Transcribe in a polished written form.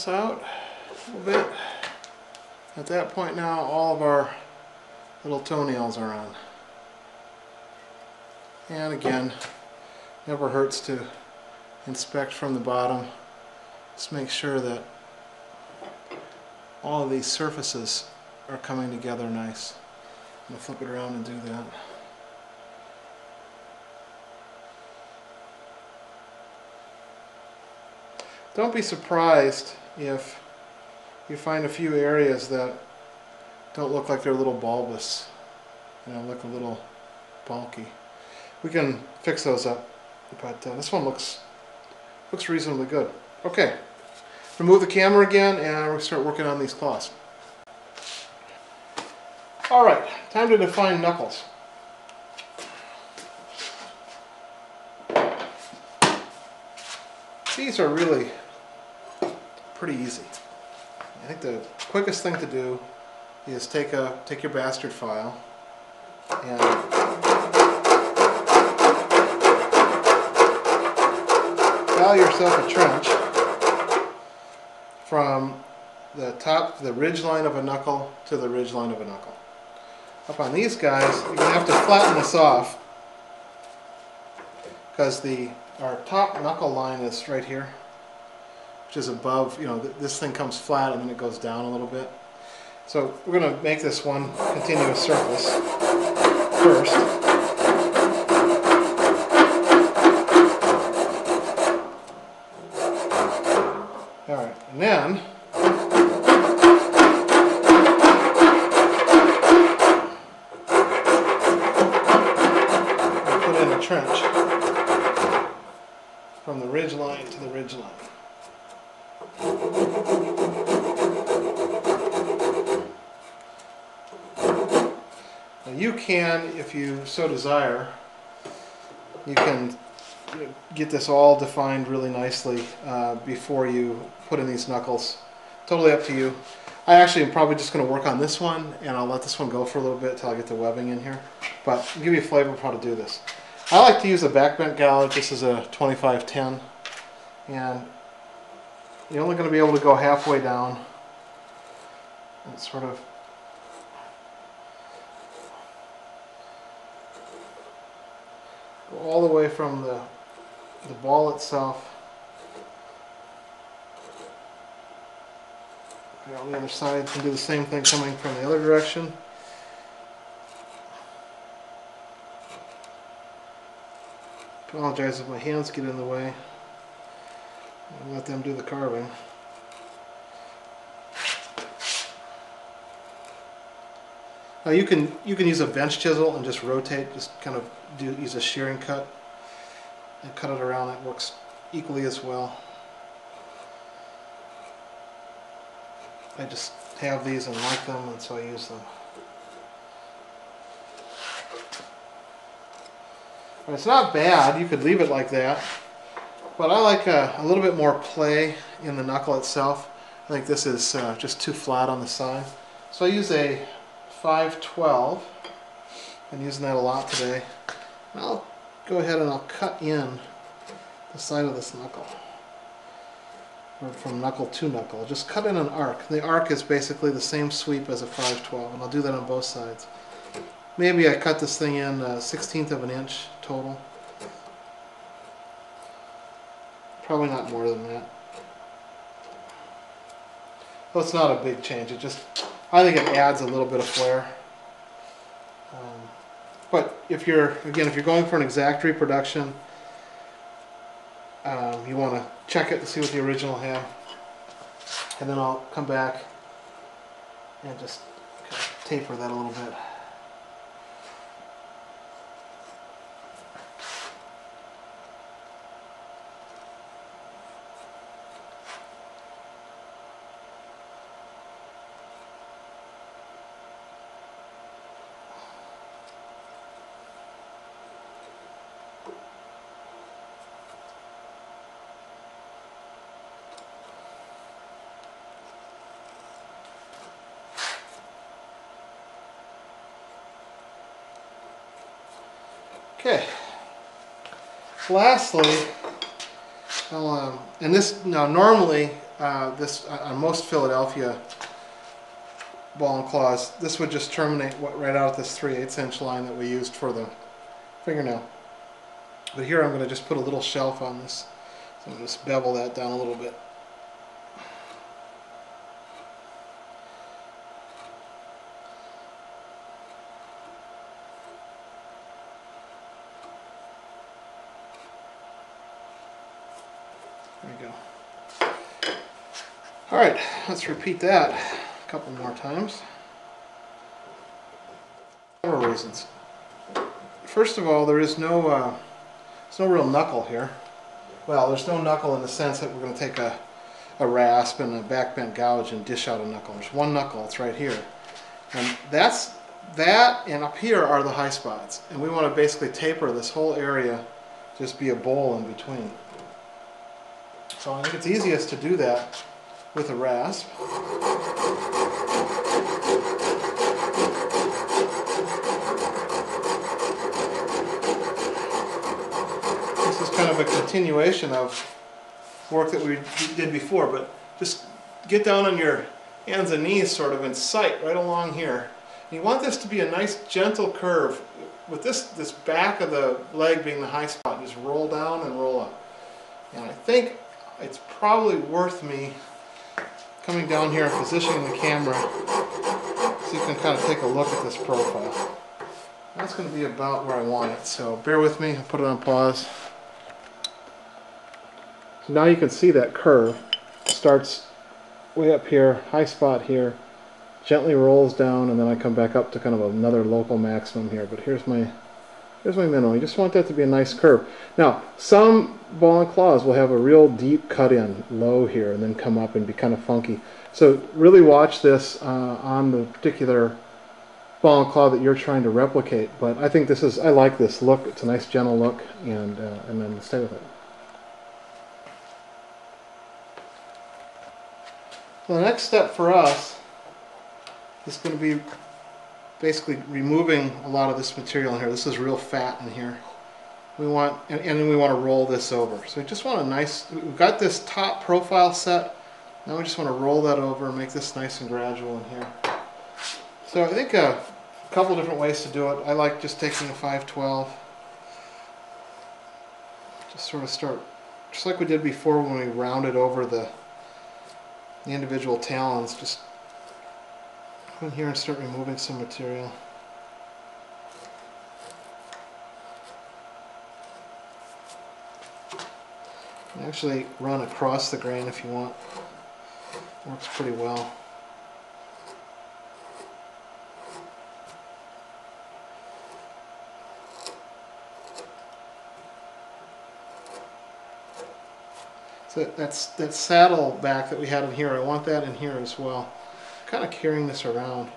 this out a little bit. At that point now, all of our little toenails are on. And again, never hurts to inspect from the bottom. Just make sure that all of these surfaces are coming together nice. I'm going to flip it around and do that. Don't be surprised if you find a few areas that don't look like they're a little bulbous, you know, look a little bulky. We can fix those up, but this one looks reasonably good. Okay, remove the camera again and we'll start working on these claws. Alright, time to define knuckles. These are really pretty easy. I think the quickest thing to do is take your bastard file and file yourself a trench from the top, the ridge line of a knuckle to the ridge line of a knuckle. Up on these guys, you're going to have to flatten this off because our top knuckle line is right here, which is above, you know, this thing comes flat and then it goes down a little bit. So we're going to make this one continuous surface first. Alright, and then we'll put in a trench from the ridge line to the ridge line. Now you can, if you so desire, you can get this all defined really nicely before you put in these knuckles. Totally up to you. I actually am probably just going to work on this one and I'll let this one go for a little bit until I get the webbing in here. But I'll give you a flavor of how to do this. I like to use a back bent gouge. This is a 2510 and you're only going to be able to go halfway down and sort of go all the way from the ball itself. Okay, on the other side, you can do the same thing coming from the other direction. Apologize if my hands get in the way. I'll let them do the carving. Now you can use a bench chisel and just rotate, just kind of use a shearing cut and cut it around. It works equally as well. I just have these and like them, and so I use them. But it's not bad. You could leave it like that. But I like a little bit more play in the knuckle itself. I think this is just too flat on the side. So I use a 512. I'm using that a lot today. And I'll go ahead and I'll cut in the side of this knuckle. Or from knuckle to knuckle. Just cut in an arc. The arc is basically the same sweep as a 512, and I'll do that on both sides. Maybe I cut this thing in 1/16 of an inch total. Probably not more than that. Well, it's not a big change. It just, I think it adds a little bit of flair. But if you're going for an exact reproduction, you want to check it to see what the original had, and then I'll come back and just kind of taper that a little bit. Okay. Lastly, and this now normally this on most Philadelphia ball and claws, this would just terminate right out at this 3/8 inch line that we used for the fingernail. But here I'm going to just put a little shelf on this. So I'm going to just bevel that down a little bit. There we go. Alright, let's repeat that a couple more times. Several reasons. First of all, there's no real knuckle here. Well, there's no knuckle in the sense that we're going to take a rasp and a back bent gouge and dish out a knuckle. There's one knuckle, it's right here. And that and up here are the high spots. And we want to basically taper this whole area, just be a bowl in between. So I think it's easiest to do that with a rasp. This is kind of a continuation of work that we did before, but just get down on your hands and knees sort of in sight right along here. And you want this to be a nice gentle curve with this back of the leg being the high spot. Just roll down and roll up. And I think it's probably worth me coming down here and positioning the camera so you can kind of take a look at this profile. That's going to be about where I want it, so bear with me. I'll put it on pause. So now you can see that curve. It starts way up here, high spot here, gently rolls down, and then I come back up to kind of another local maximum here. But here's my minimum. You just want that to be a nice curve. Now, some ball and claws will have a real deep cut in low here and then come up and be kind of funky. So really watch this on the particular ball and claw that you're trying to replicate. But I think I like this look. It's a nice gentle look, and then stay with it. So the next step for us is going to be basically removing a lot of this material in here. This is real fat in here. We want, and then we want to roll this over. So we just want we've got this top profile set. Now we just want to roll that over and make this nice and gradual in here. So I think a couple different ways to do it. I like just taking a 5/12. Just sort of start, just like we did before when we rounded over the individual talons. Just go in here and start removing some material. And actually run across the grain if you want. Works pretty well. So that saddle back that we had in here, I want that in here as well. Kind of carrying this around.